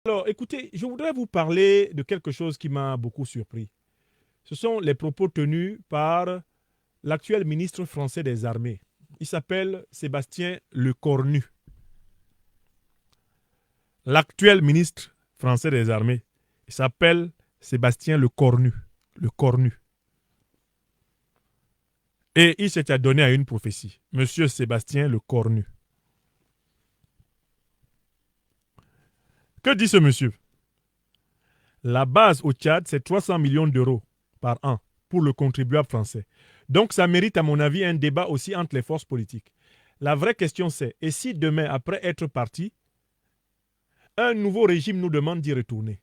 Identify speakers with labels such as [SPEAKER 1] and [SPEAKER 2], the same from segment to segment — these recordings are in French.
[SPEAKER 1] Alors, écoutez, je voudrais vous parler de quelque chose qui m'a beaucoup surpris. Ce sont les propos tenus par l'actuel ministre français des Armées. Il s'appelle Sébastien Lecornu. L'actuel ministre français des Armées, il s'appelle Sébastien Lecornu. Le Cornu. Et il s'est adonné à une prophétie. Monsieur Sébastien Lecornu. Que dit ce monsieur? La base au Tchad, c'est 300 millions d'euros par an pour le contribuable français. Donc ça mérite, à mon avis, un débat aussi entre les forces politiques. La vraie question, c'est, et si demain, après être parti, un nouveau régime nous demande d'y retourner?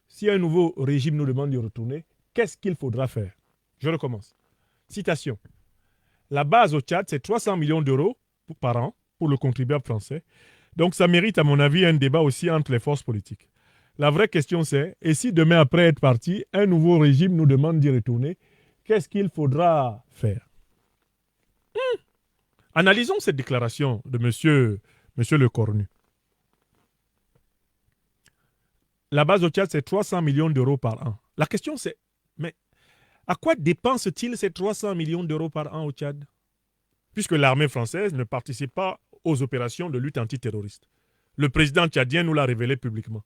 [SPEAKER 1] Si un nouveau régime nous demande d'y retourner, qu'est-ce qu'il faudra faire? Je recommence. Citation. La base au Tchad, c'est 300 millions d'euros par an pour le contribuable français. Donc ça mérite, à mon avis, un débat aussi entre les forces politiques. La vraie question, c'est, et si demain, après être parti, un nouveau régime nous demande d'y retourner, qu'est-ce qu'il faudra faire? Analysons cette déclaration de monsieur Lecornu. La base au Tchad, c'est 300 millions d'euros par an. La question, c'est, mais à quoi dépense-t-il ces 300 millions d'euros par an au Tchad? Puisque l'armée française ne participe pas aux opérations de lutte antiterroriste. Le président tchadien nous l'a révélé publiquement.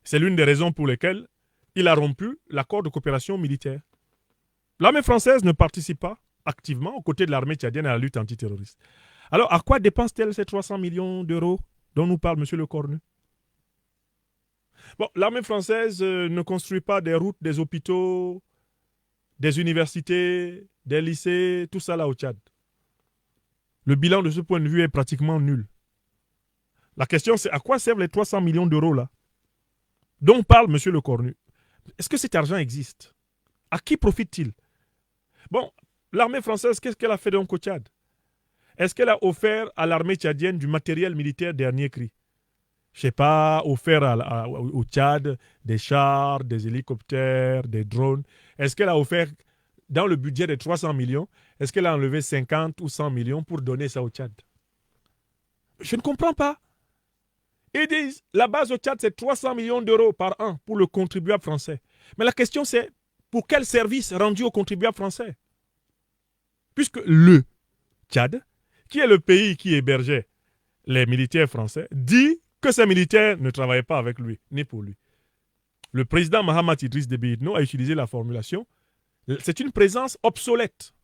[SPEAKER 1] C'est l'une des raisons pour lesquelles il a rompu l'accord de coopération militaire. L'armée française ne participe pas activement aux côtés de l'armée tchadienne à la lutte antiterroriste. Alors, à quoi dépense-t-elle ces 300 millions d'euros dont nous parle M. Lecornu? Bon, l'armée française ne construit pas des routes, des hôpitaux, des universités, des lycées, tout ça là au Tchad. Le bilan de ce point de vue est pratiquement nul. La question, c'est à quoi servent les 300 millions d'euros là dont parle M. Lecornu? Est-ce que cet argent existe? À qui profite-t-il? Bon, l'armée française, qu'est-ce qu'elle a fait donc au Tchad? Est-ce qu'elle a offert à l'armée tchadienne du matériel militaire dernier cri? Je ne sais pas, offert au Tchad des chars, des hélicoptères, des drones. Est-ce qu'elle a offert, dans le budget de 300 millions, est-ce qu'elle a enlevé 50 ou 100 millions pour donner ça au Tchad? Je ne comprends pas. Ils disent, la base au Tchad, c'est 300 millions d'euros par an pour le contribuable français. Mais la question, c'est, pour quel service rendu au contribuable français? Puisque le Tchad, qui est le pays qui hébergeait les militaires français, dit que ces militaires ne travaillaient pas avec lui, ni pour lui. Le président Mahamat Idriss Déby Itno a utilisé la formulation « c'est une présence obsolète ».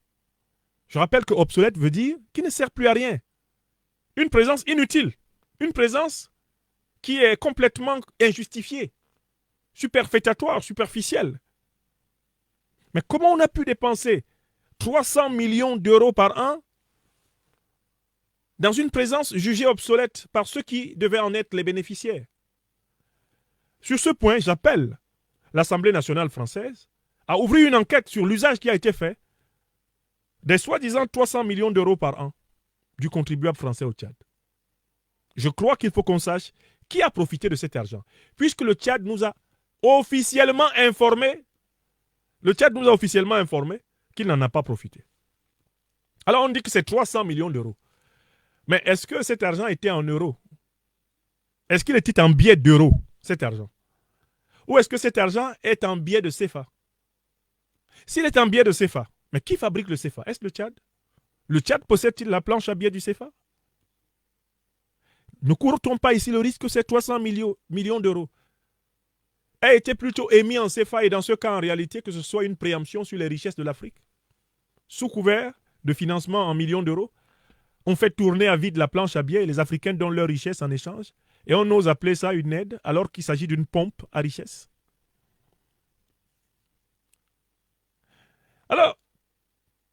[SPEAKER 1] Je rappelle que obsolète veut dire qui ne sert plus à rien. Une présence inutile. Une présence qui est complètement injustifiée, superfétatoire, superficielle. Mais comment on a pu dépenser 300 millions d'euros par an dans une présence jugée obsolète par ceux qui devaient en être les bénéficiaires? Sur ce point, j'appelle l'Assemblée nationale française à ouvrir une enquête sur l'usage qui a été fait des soi-disant 300 millions d'euros par an du contribuable français au Tchad. Je crois qu'il faut qu'on sache qui a profité de cet argent, puisque le Tchad nous a officiellement informé, qu'il n'en a pas profité. Alors on dit que c'est 300 millions d'euros. Mais est-ce que cet argent était en euros? Est-ce qu'il était en billets d'euros, cet argent? Ou est-ce que cet argent est en billets de CFA? S'il est en billets de CFA, mais qui fabrique le CFA? Est-ce le Tchad? Le Tchad possède-t-il la planche à billets du CFA? Ne court-on pas ici le risque que ces 300 millions d'euros aient été plutôt émis en CFA et dans ce cas, en réalité, que ce soit une préemption sur les richesses de l'Afrique? Sous couvert de financement en millions d'euros, on fait tourner à vide la planche à billets et les Africains donnent leur richesse en échange et on ose appeler ça une aide alors qu'il s'agit d'une pompe à richesse. Alors,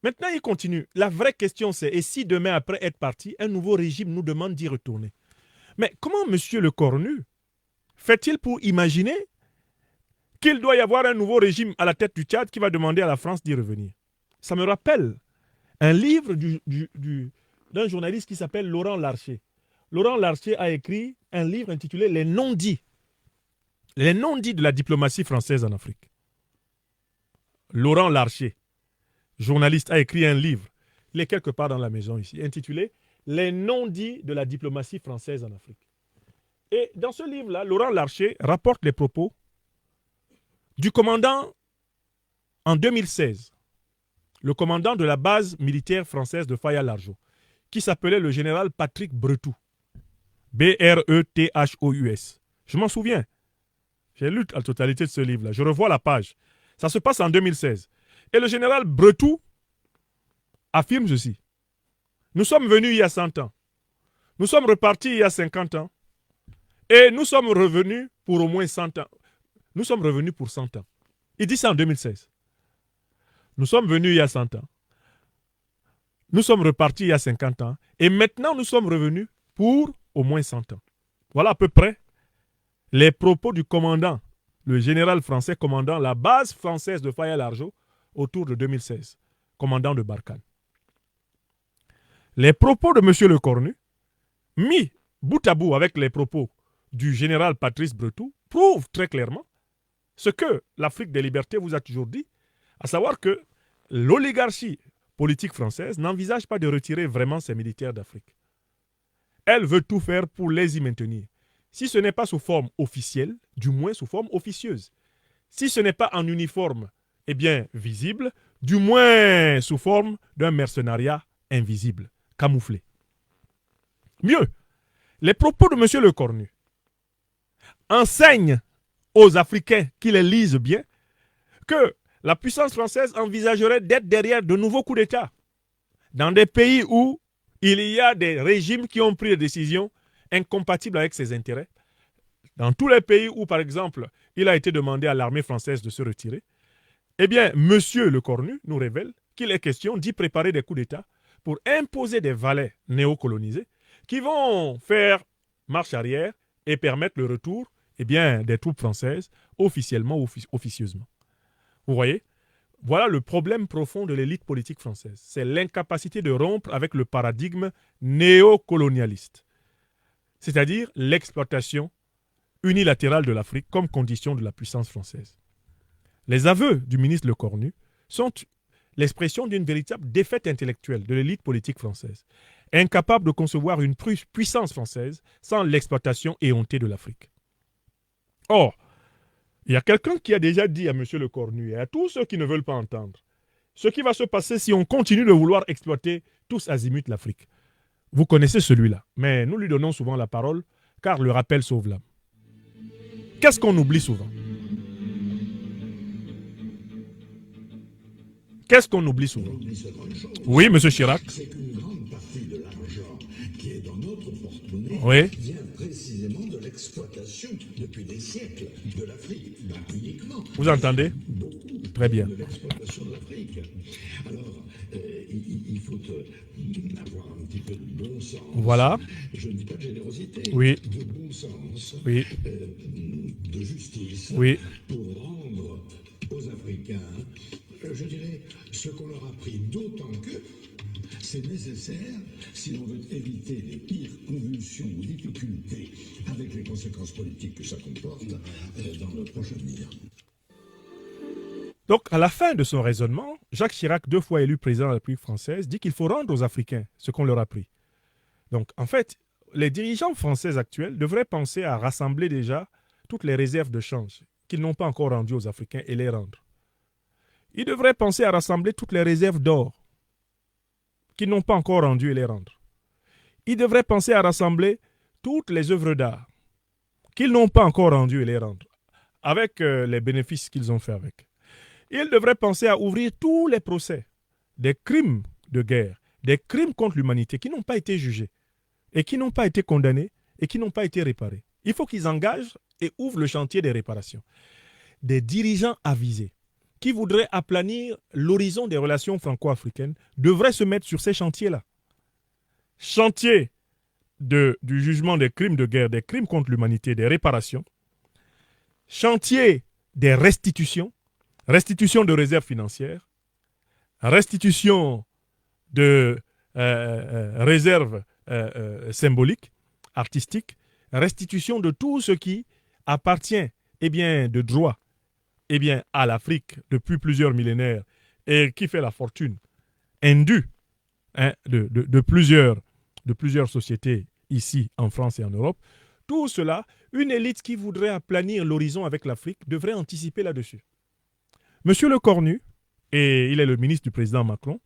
[SPEAKER 1] maintenant, il continue. La vraie question, c'est, et si demain, après être parti, un nouveau régime nous demande d'y retourner? Mais comment M. Lecornu fait-il pour imaginer qu'il doit y avoir un nouveau régime à la tête du Tchad qui va demander à la France d'y revenir? Ça me rappelle un livre d'un journaliste qui s'appelle Laurent Larcher. Laurent Larcher a écrit un livre intitulé Les non-dits. Les non-dits de la diplomatie française en Afrique. Laurent Larcher, journaliste, a écrit un livre, il est quelque part dans la maison ici, intitulé Les non-dits de la diplomatie française en Afrique. Et dans ce livre-là, Laurent Larcher rapporte les propos du commandant en 2016, le commandant de la base militaire française de Faya-Largeau, qui s'appelait le général Patrick Bretou. B-R-E-T-H-O-U-S. Je m'en souviens. J'ai lu la totalité de ce livre-là. Je revois la page. Ça se passe en 2016. Et le général Bretou affirme ceci. Nous sommes venus il y a 100 ans. Nous sommes repartis il y a 50 ans. Et nous sommes revenus pour au moins 100 ans. Nous sommes revenus pour 100 ans. Il dit ça en 2016. Nous sommes venus il y a 100 ans. Nous sommes repartis il y a 50 ans. Et maintenant, nous sommes revenus pour au moins 100 ans. Voilà à peu près les propos du commandant, le général français commandant la base française de Faya-Largeau autour de 2016, commandant de Barkhane. Les propos de M. Lecornu, mis bout à bout avec les propos du général Patrice Bretou, prouvent très clairement ce que l'Afrique des libertés vous a toujours dit, à savoir que l'oligarchie politique française n'envisage pas de retirer vraiment ses militaires d'Afrique. Elle veut tout faire pour les y maintenir. Si ce n'est pas sous forme officielle, du moins sous forme officieuse. Si ce n'est pas en uniforme, eh bien visible, du moins sous forme d'un mercenariat invisible, camouflé. Mieux, les propos de M. Lecornu enseignent aux Africains qui les lisent bien que la puissance française envisagerait d'être derrière de nouveaux coups d'État dans des pays où il y a des régimes qui ont pris des décisions incompatibles avec ses intérêts. Dans tous les pays où, par exemple, il a été demandé à l'armée française de se retirer, eh bien, M. Lecornu nous révèle qu'il est question d'y préparer des coups d'État pour imposer des valets néocolonisés qui vont faire marche arrière et permettre le retour eh bien, des troupes françaises officiellement ou officieusement. Vous voyez? Voilà le problème profond de l'élite politique française. C'est l'incapacité de rompre avec le paradigme néocolonialiste, c'est-à-dire l'exploitation unilatérale de l'Afrique comme condition de la puissance française. Les aveux du ministre Lecornu sont l'expression d'une véritable défaite intellectuelle de l'élite politique française, incapable de concevoir une puissance française sans l'exploitation éhontée de l'Afrique. Or, il y a quelqu'un qui a déjà dit à M. Lecornu et à tous ceux qui ne veulent pas entendre ce qui va se passer si on continue de vouloir exploiter tous azimuts l'Afrique. Vous connaissez celui-là, mais nous lui donnons souvent la parole car le rappel sauve l'âme. Qu'est-ce qu'on oublie souvent? Qu'est-ce qu'on oublie souvent? Oui, M. Chirac.
[SPEAKER 2] C'est qu'une grande partie de l'argent qui est dans notre porte-monnaie vient précisément de l'exploitation depuis des siècles de l'Afrique, uniquement.
[SPEAKER 1] Vous entendez?
[SPEAKER 2] Beaucoup.
[SPEAKER 1] Très bien.
[SPEAKER 2] De l'exploitation de l'Afrique. Alors, il faut avoir un petit peu de bon sens.
[SPEAKER 1] Voilà.
[SPEAKER 2] Je ne dis pas de générosité.
[SPEAKER 1] Oui.
[SPEAKER 2] De bon sens.
[SPEAKER 1] Oui.
[SPEAKER 2] De justice.
[SPEAKER 1] Oui.
[SPEAKER 2] Pour rendre aux Africains, je dirais, ce qu'on leur a pris, d'autant que c'est nécessaire si l'on veut éviter les pires convulsions ou difficultés avec les conséquences politiques que ça comporte dans le proche avenir.
[SPEAKER 1] Donc, à la fin de son raisonnement, Jacques Chirac, 2 fois élu président de la République française, dit qu'il faut rendre aux Africains ce qu'on leur a pris. Donc, en fait, les dirigeants français actuels devraient penser à rassembler déjà toutes les réserves de change qu'ils n'ont pas encore rendues aux Africains et les rendre. Ils devraient penser à rassembler toutes les réserves d'or qu'ils n'ont pas encore rendues et les rendre. Ils devraient penser à rassembler toutes les œuvres d'art qu'ils n'ont pas encore rendues et les rendre, avec les bénéfices qu'ils ont fait avec. Ils devraient penser à ouvrir tous les procès des crimes de guerre, des crimes contre l'humanité qui n'ont pas été jugés et qui n'ont pas été condamnés et qui n'ont pas été réparés. Il faut qu'ils engagent et ouvrent le chantier des réparations. Des dirigeants avisés qui voudraient aplanir l'horizon des relations franco-africaines devraient se mettre sur ces chantiers-là. Chantier du jugement des crimes de guerre, des crimes contre l'humanité, des réparations. Chantier des restitutions, restitution de réserves financières, restitution de réserves symboliques, artistiques, restitution de tout ce qui appartient de droit à l'Afrique depuis plusieurs millénaires et qui fait la fortune indue de plusieurs sociétés ici en France et en Europe. tout cela, une élite qui voudrait aplanir l'horizon avec l'Afrique devrait anticiper là-dessus. Monsieur Le Cornu, et il est le ministre du président Macron,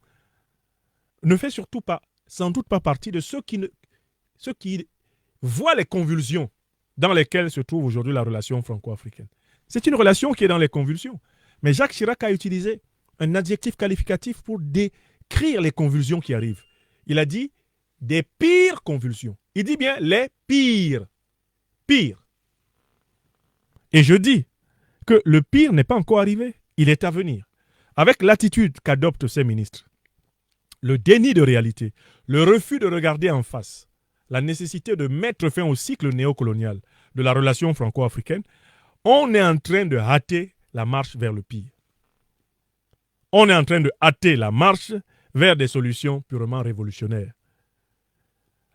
[SPEAKER 1] ne fait surtout pas, sans doute pas partie de ceux qui voient les convulsions dans lesquelles se trouve aujourd'hui la relation franco-africaine. C'est une relation qui est dans les convulsions. Mais Jacques Chirac a utilisé un adjectif qualificatif pour décrire les convulsions qui arrivent. Il a dit des pires convulsions. Il dit bien les pires. Pires. Et je dis que le pire n'est pas encore arrivé. Il est à venir. Avec l'attitude qu'adoptent ces ministres, le déni de réalité, le refus de regarder en face, la nécessité de mettre fin au cycle néocolonial de la relation franco-africaine, on est en train de hâter la marche vers le pire. On est en train de hâter la marche vers des solutions purement révolutionnaires.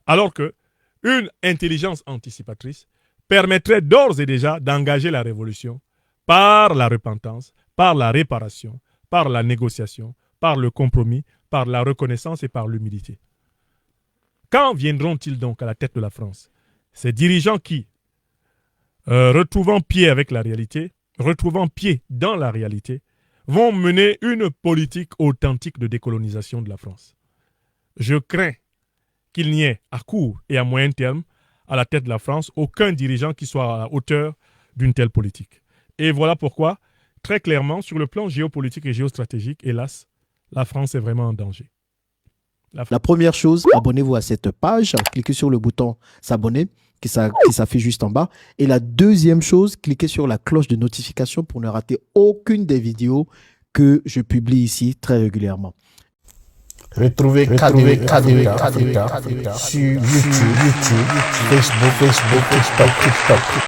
[SPEAKER 1] Alors que une intelligence anticipatrice permettrait d'ores et déjà d'engager la révolution par la repentance, par la réparation, par la négociation, par le compromis, par la reconnaissance et par l'humilité. Quand viendront-ils donc à la tête de la France? Ces dirigeants qui, retrouvant pied avec la réalité, retrouvant pied dans la réalité, vont mener une politique authentique de décolonisation de la France. Je crains qu'il n'y ait, à court et à moyen terme, à la tête de la France, aucun dirigeant qui soit à la hauteur d'une telle politique. Et voilà pourquoi, très clairement, sur le plan géopolitique et géostratégique, hélas, la France est vraiment en danger.
[SPEAKER 3] La première chose, abonnez-vous à cette page, cliquez sur le bouton s'abonner qui s'affiche juste en bas. Et la deuxième chose, cliquez sur la cloche de notification pour ne rater aucune des vidéos que je publie ici très régulièrement.
[SPEAKER 4] Retrouvez KDV Africa sur YouTube, Facebook, TikTok.